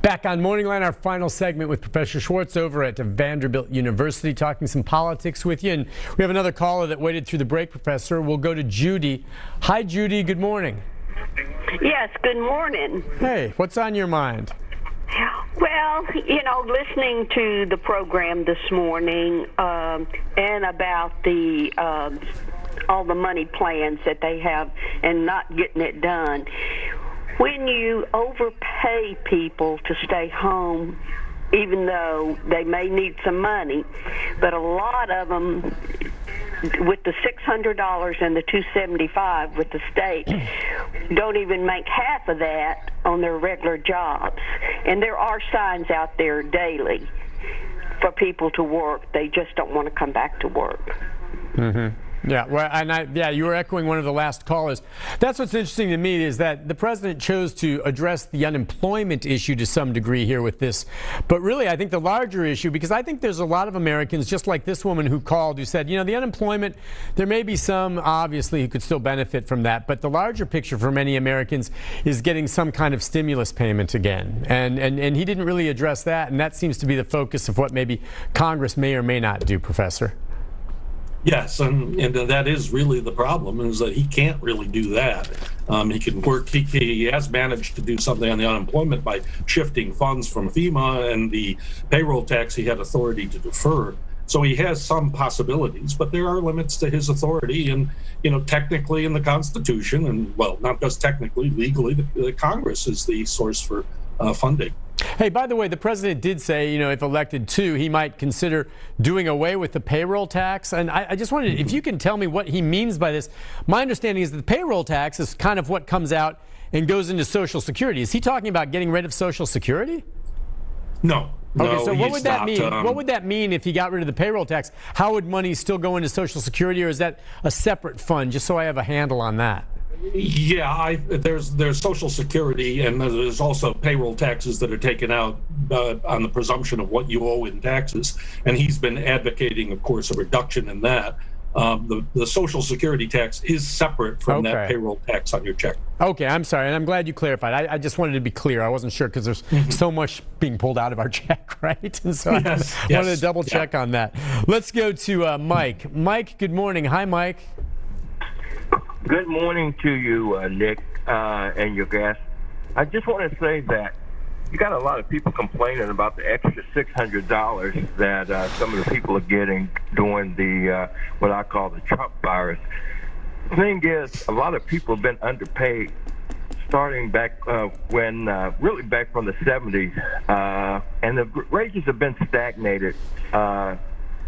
Back on Morning Line, our final segment with Professor Schwartz over at Vanderbilt University, talking some politics with you. And we have another caller that waited through the break, Professor. We'll go to Judy. Hi, Judy. Good morning. Yes, good morning. Hey, what's on your mind? Well, listening to the program this morning and about the all the money plans that they have and not getting it done. When you overpay people to stay home, even though they may need some money, but a lot of them, with the $600 and the $275 with the state, don't even make half of that on their regular jobs. And there are signs out there daily for people to work. They just don't want to come back to work. Mm-hmm. Yeah, well, you were echoing one of the last callers. That's what's interesting to me, is that the president chose to address the unemployment issue to some degree here with this. But really, I think the larger issue, because I think there's a lot of Americans, just like this woman who called, who said, the unemployment, there may be some, obviously, who could still benefit from that. But the larger picture for many Americans is getting some kind of stimulus payment again. And he didn't really address that. And that seems to be the focus of what maybe Congress may or may not do, Professor. Yes, and that is really the problem, is that he can't really do that. He can work. He has managed to do something on the unemployment by shifting funds from FEMA and the payroll tax he had authority to defer. So he has some possibilities, but there are limits to his authority. And, technically in the Constitution, and well, not just technically, legally, the Congress is the source for funding. Hey, by the way, the president did say, if elected too, he might consider doing away with the payroll tax. And I just wondered if you can tell me what he means by this. My understanding is that the payroll tax is kind of what comes out and goes into Social Security. Is he talking about getting rid of Social Security? No. Okay, so what would that not. mean? What would that mean if he got rid of the payroll tax? How would money still go into Social Security, or is that a separate fund? Just so I have a handle on that. Yeah, there's Social Security, and there's also payroll taxes that are taken out on the presumption of what you owe in taxes. And he's been advocating, of course, a reduction in that. The Social Security tax is separate from that payroll tax on your check. Okay, I'm sorry, and I'm glad you clarified. I just wanted to be clear. I wasn't sure because there's so much being pulled out of our check, right? And so I wanted to double check on that. Let's go to Mike. Mike, good morning. Hi, Mike. Good morning to you, Nick, and your guest. I just want to say that you got a lot of people complaining about the extra $600 that some of the people are getting during the what I call the Trump virus. The thing is, a lot of people have been underpaid starting back really back from the 70s, and the wages have been stagnated.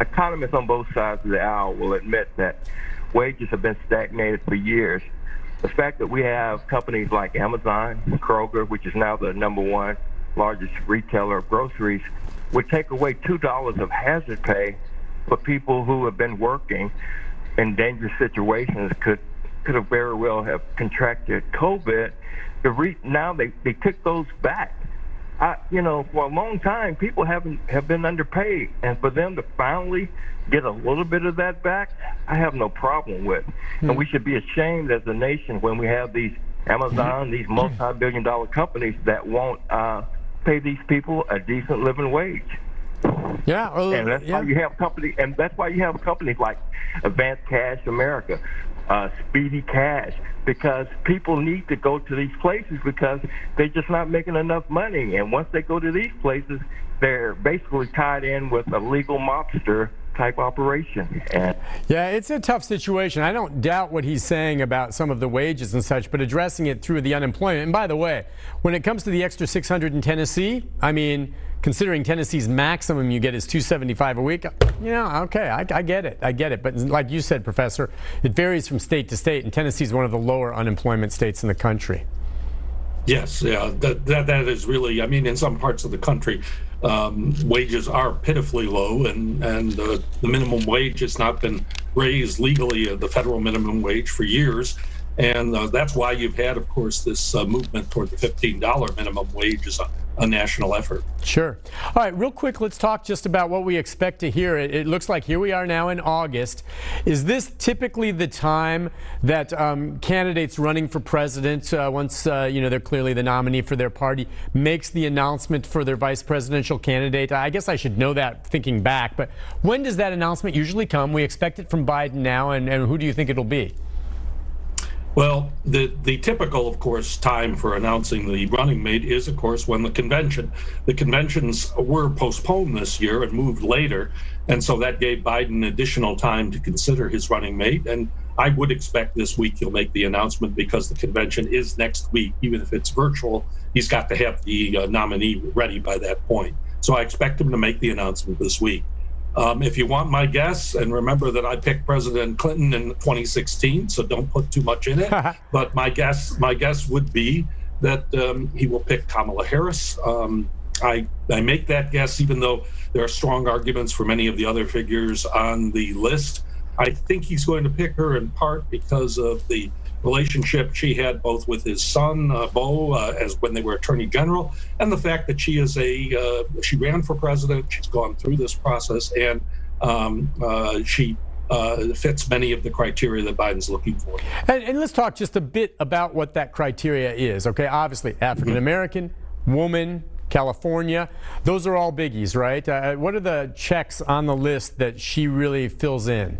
Economists on both sides of the aisle will admit that wages have been stagnated for years. The fact that we have companies like Amazon, Kroger, which is now the #1 largest retailer of groceries, would take away $2 of hazard pay for people who have been working in dangerous situations, could have very well have contracted COVID. Now they took those back. For a long time, people have been underpaid, and for them to finally get a little bit of that back, I have no problem with. And we should be ashamed as a nation when we have these Amazon, these multi-billion-dollar companies that won't pay these people a decent living wage. Yeah, well, and that's why you have companies like Advanced Cash America, Speedy Cash, because people need to go to these places because they're just not making enough money. And once they go to these places, they're basically tied in with a legal mobster type operation. Yeah, it's a tough situation. I don't doubt what he's saying about some of the wages and such, but addressing it through the unemployment. And by the way, when it comes to the extra $600 in Tennessee, I mean, considering Tennessee's maximum you get is $275 a week, okay, I get it. I get it. But like you said, Professor, it varies from state to state, and Tennessee is one of the lower unemployment states in the country. Yes, yeah, that is really, in some parts of the country, wages are pitifully low, and the minimum wage has not been raised legally, the federal minimum wage, for years. And that's why you've had, of course, this movement toward the $15 minimum wage as a national effort. Sure. All right, real quick, let's talk just about what we expect to hear. It looks like here we are now in August. Is this typically the time that candidates running for president, once they're clearly the nominee for their party, makes the announcement for their vice presidential candidate? I guess I should know that thinking back, but when does that announcement usually come? We expect it from Biden now, and who do you think it'll be? Well, the typical, of course, time for announcing the running mate is, of course, when the conventions were postponed this year and moved later. And so that gave Biden additional time to consider his running mate. And I would expect this week he'll make the announcement because the convention is next week. Even if it's virtual, he's got to have the nominee ready by that point. So I expect him to make the announcement this week. If you want my guess, and remember that I picked President Clinton in 2016, so don't put too much in it. But my guess would be that he will pick Kamala Harris. I make that guess, even though there are strong arguments for many of the other figures on the list. I think he's going to pick her in part because of the relationship she had both with his son, Beau, as when they were attorney general, and the fact that she ran for president. She's gone through this process, and she fits many of the criteria that Biden's looking for. And let's talk just a bit about what that criteria is. Okay, obviously African American, woman, California, those are all biggies, right? What are the checks on the list that she really fills in?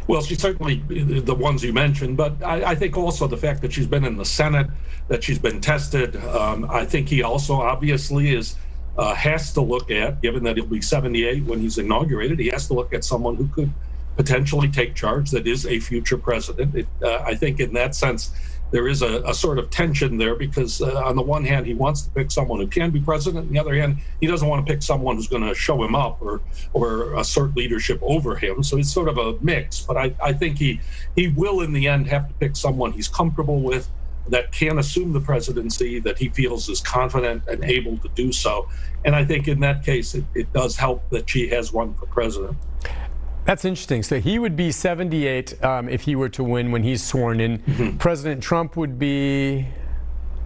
Well, she's certainly the ones you mentioned, but I think also the fact that she's been in the Senate, that she's been tested. I think he also obviously has to look at, given that he'll be 78 when he's inaugurated, he has to look at someone who could potentially take charge, that is a future president. I think in that sense, there is a sort of tension there because on the one hand, he wants to pick someone who can be president. On the other hand, he doesn't want to pick someone who's going to show him up or assert leadership over him. So it's sort of a mix. But I think he will, in the end, have to pick someone he's comfortable with, that can assume the presidency, that he feels is confident and able to do so. And I think in that case, it does help that she has run for president. That's interesting. So he would be 78 if he were to win when he's sworn in. Mm-hmm. President Trump would be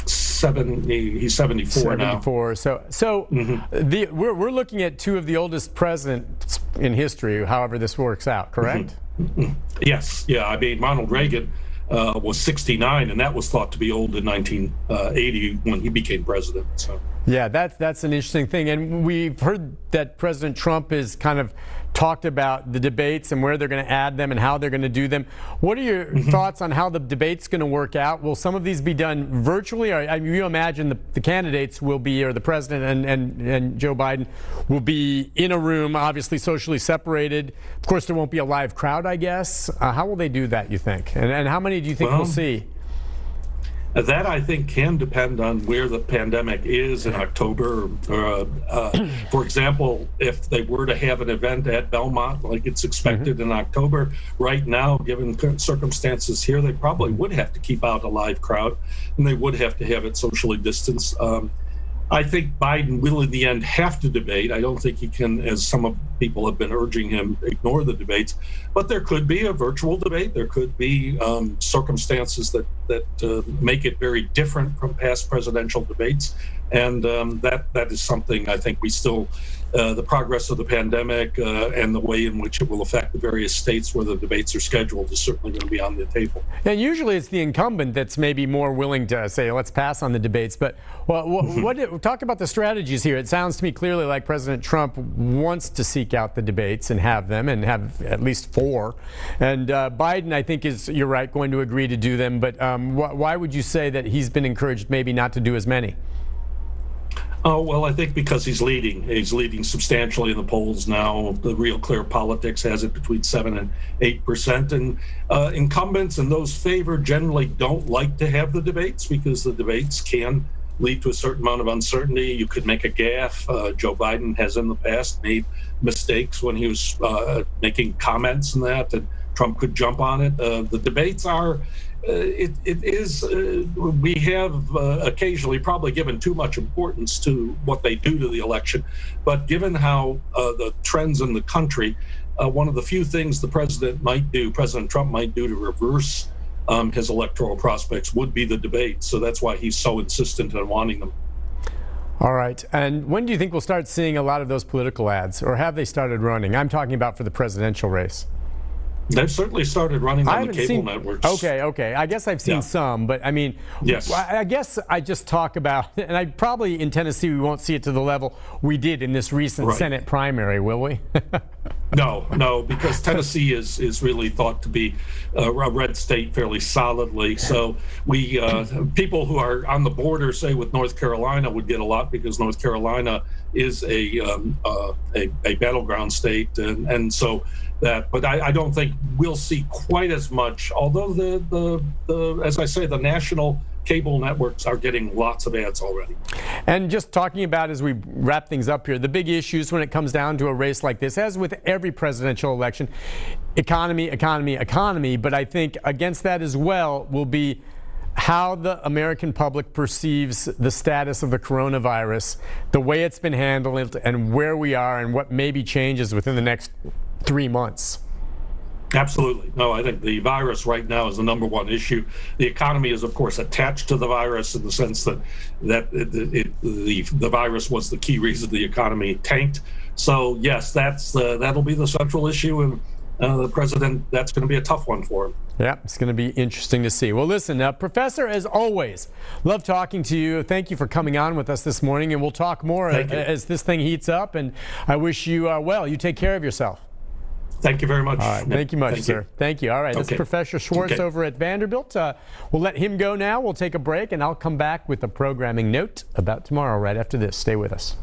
70. He's 74 now. 74. So we're looking at two of the oldest presidents in history, however this works out, correct? Mm-hmm. Yes. Yeah. I mean, Ronald Reagan was 69, and that was thought to be old in 1980 when he became president. So. Yeah, that's an interesting thing. And we've heard that President Trump has kind of talked about the debates and where they're going to add them and how they're going to do them. What are your thoughts on how the debate's going to work out? Will some of these be done virtually? Or you imagine the candidates will be, or the president and Joe Biden will be in a room, obviously socially separated. Of course, there won't be a live crowd, I guess. How will they do that, you think? And how many do you think we'll see? That, I think, can depend on where the pandemic is in October. For example, if they were to have an event at Belmont, like it's expected in October, right now, given current circumstances here, they probably would have to keep out a live crowd, and they would have to have it socially distanced. I think Biden will, in the end, have to debate. I don't think he can, as some of people have been urging him, ignore the debates. But there could be a virtual debate. There could be circumstances that make it very different from past presidential debates. And that is something I think we still, the progress of the pandemic and the way in which it will affect the various states where the debates are scheduled is certainly going to be on the table. And usually it's the incumbent that's maybe more willing to say, let's pass on the debates. But talk about the strategies here. It sounds to me clearly like President Trump wants to seek out the debates and have them, and have at least 4. And Biden, I think, is, you're right, going to agree to do them. But why would you say that he's been encouraged maybe not to do as many? Oh, well, I think because he's leading. He's leading substantially in the polls now. The Real Clear Politics has it between 7% and 8%. And incumbents and those favored generally don't like to have the debates because the debates can lead to a certain amount of uncertainty. You could make a gaffe. Joe Biden has in the past made mistakes when he was making comments and that, and Trump could jump on it. The debates are... we have occasionally probably given too much importance to what they do to the election. But given how the trends in the country, one of the few things President Trump might do to reverse his electoral prospects would be the debate. So that's why he's so insistent on wanting them. All right. And when do you think we'll start seeing a lot of those political ads, or have they started running? I'm talking about for the presidential race. They've certainly started running on the cable networks. Okay. I guess I've seen some, but I mean, yes. I guess I just talk about, and I probably in Tennessee we won't see it to the level we did in this recent Senate primary, will we? No, because Tennessee is really thought to be a red state fairly solidly. So we people who are on the border, say with North Carolina, would get a lot because North Carolina is a battleground state, and so that. But I don't think we'll see quite as much. Although the as I say, the national cable networks are getting lots of ads already. And just talking about, as we wrap things up here, the big issues when it comes down to a race like this, as with every presidential election, economy. But I think against that as well will be how the American public perceives the status of the coronavirus, the way it's been handled, and where we are, and what maybe changes within the next 3 months. Absolutely. No, I think the virus right now is the number one issue. The economy is, of course, attached to the virus in the sense that the virus was the key reason the economy tanked. So, yes, that'll be the central issue, and the president, that's going to be a tough one for him. Yeah, it's going to be interesting to see. Well, listen, Professor, as always, love talking to you. Thank you for coming on with us this morning, and we'll talk more as this thing heats up. And I wish you well. You take care of yourself. Thank you very much. All right. Thank you much, sir. Thank you. All right. That's Professor Schwartz over at Vanderbilt. We'll let him go now. We'll take a break, and I'll come back with a programming note about tomorrow right after this. Stay with us.